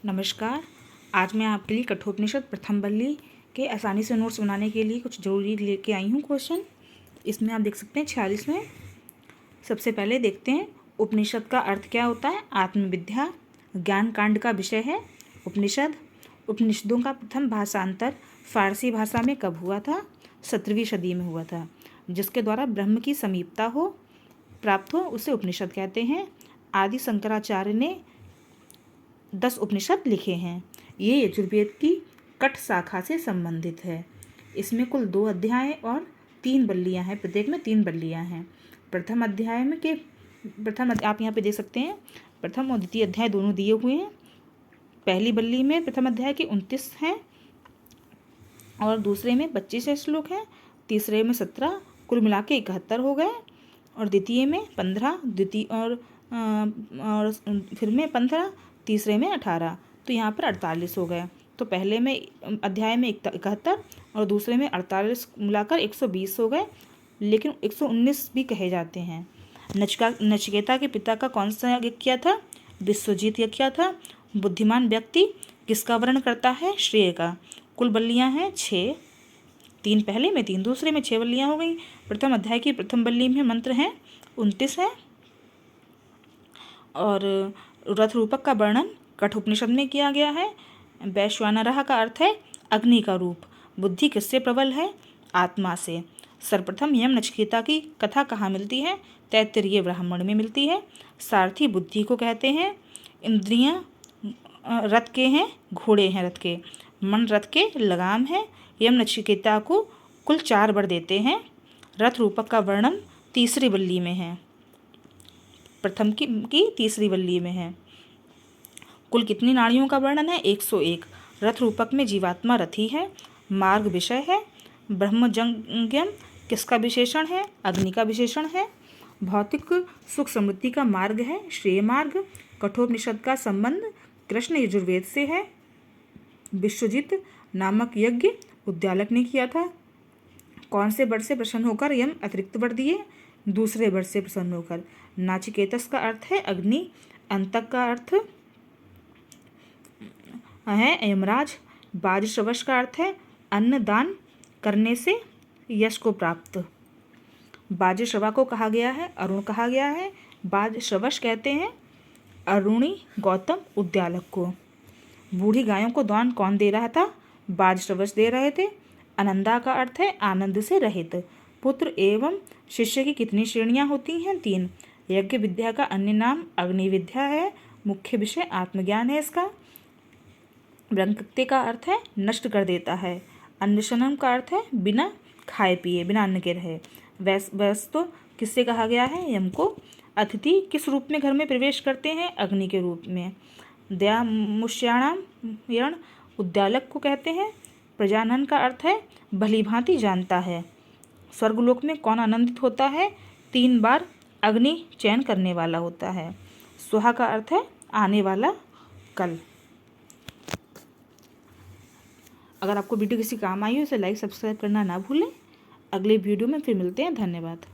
नमस्कार। आज मैं आपके लिए कठोपनिषद प्रथम बल्ली के आसानी से नोट्स बनाने के लिए कुछ ज़रूरी लेके आई हूँ क्वेश्चन। इसमें आप देख सकते हैं 46 में। सबसे पहले देखते हैं उपनिषद का अर्थ क्या होता है। आत्मविद्या ज्ञान कांड का विषय है उपनिषद। उपनिषदों का प्रथम भाषांतर फारसी भाषा में कब हुआ था? 17वीं सदी में हुआ था। जिसके द्वारा ब्रह्म की समीपता हो प्राप्त हो उसे उपनिषद कहते हैं। आदि शंकराचार्य ने 10 उपनिषद लिखे हैं। ये यजुर्वेद की कठ शाखा से संबंधित है। इसमें कुल 2 अध्याय और 3 बल्लियाँ हैं। प्रत्येक में 3 बल्लियाँ हैं। प्रथम अध्याय में आप यहाँ पे देख सकते हैं प्रथम और द्वितीय अध्याय दोनों दिए हुए हैं। पहली बल्ली में प्रथम अध्याय के 29 हैं और दूसरे में 25 श्लोक हैं। तीसरे में 17, कुल मिला के 71 हो गए। और द्वितीय में 15, द्वितीय और फिर में 15, तीसरे में 18, तो यहाँ पर 48 हो गए। तो पहले में अध्याय में 71 और दूसरे में 48 मिलाकर 120 हो गए, लेकिन 119 भी कहे जाते हैं। नचिकेता के पिता का कौन सा यज्ञ किया था? विश्वजीत यज्ञ किया था। बुद्धिमान व्यक्ति किसका वर्ण करता है? श्रेय का। कुल बल्लियाँ हैं 6, 3 पहले में 3 दूसरे में 6 बल्लियाँ हो गई। प्रथम अध्याय की प्रथम बल्ली में मंत्र हैं 29 है। और रथ रूपक का वर्णन कठोपनिषद में किया गया है। वैश्वानरः का अर्थ है अग्नि का रूप। बुद्धि किससे प्रबल है? आत्मा से। सर्वप्रथम यम नचिकेता की कथा कहाँ मिलती है? तैत्तिरीय ब्राह्मण में मिलती है। सारथी बुद्धि को कहते हैं। इंद्रियां रथ के हैं, घोड़े हैं रथ के। मन रथ के लगाम है। यम नचिकेता को कुल 4 वर देते हैं। रथ रूपक का वर्णन तीसरी बल्ली में है। प्रथम की तीसरी बल्ली में है। कुल कितनी नाड़ियों का वर्णन है? 101। रथ रूपक में जीवात्मा रथी है। मार्ग विषय है। ब्रह्मजंगम किसका विशेषण है? अग्नि का विशेषण है। भौतिक सुख समृद्धि का मार्ग है श्रेय मार्ग। कठोपनिषद का संबंध कृष्ण यजुर्वेद से है। विश्वजित नामक यज्ञ उद्यालक ने किया था। कौन से वर से प्रसन्न होकर यम अतिरिक्त वर दिए? दूसरे वर से प्रसन्न होकर। नाचिकेतस का अर्थ है अग्नि। अंतक का अर्थ है यमराज। बाजश्रवस का अर्थ है अन्न दान करने से यश को प्राप्त। बाजश्रवा को कहा गया है अरुण कहा गया है। बाजश्रवस कहते हैं अरुणी गौतम उद्यालक को। बूढ़ी गायों को दान कौन दे रहा था? बाजश्रवस दे रहे थे। आनंदा का अर्थ है आनंद से रहित। पुत्र एवं शिष्य की कितनी श्रेणियां होती हैं? 3। यज्ञ विद्या का अन्य नाम अग्नि विद्या है। मुख्य विषय आत्मज्ञान है इसका। ब्रह्मकृत्य का अर्थ है नष्ट कर देता है। अन्नशनम का अर्थ है बिना खाए पिए, बिना अन्न के रहे। वैस तो किससे कहा गया है? यम को। अतिथि किस रूप में घर में प्रवेश करते हैं? अग्नि के रूप में। दयामुष्याणाम यण उद्यालक को कहते हैं। प्रजानन का अर्थ है भली भांति जानता है। स्वर्गलोक में कौन आनंदित होता है? 3 बार अग्नि चयन करने वाला होता है। सुहा का अर्थ है आने वाला कल। अगर आपको वीडियो किसी काम आई हो इसे लाइक सब्सक्राइब करना ना भूलें। अगले वीडियो में फिर मिलते हैं। धन्यवाद।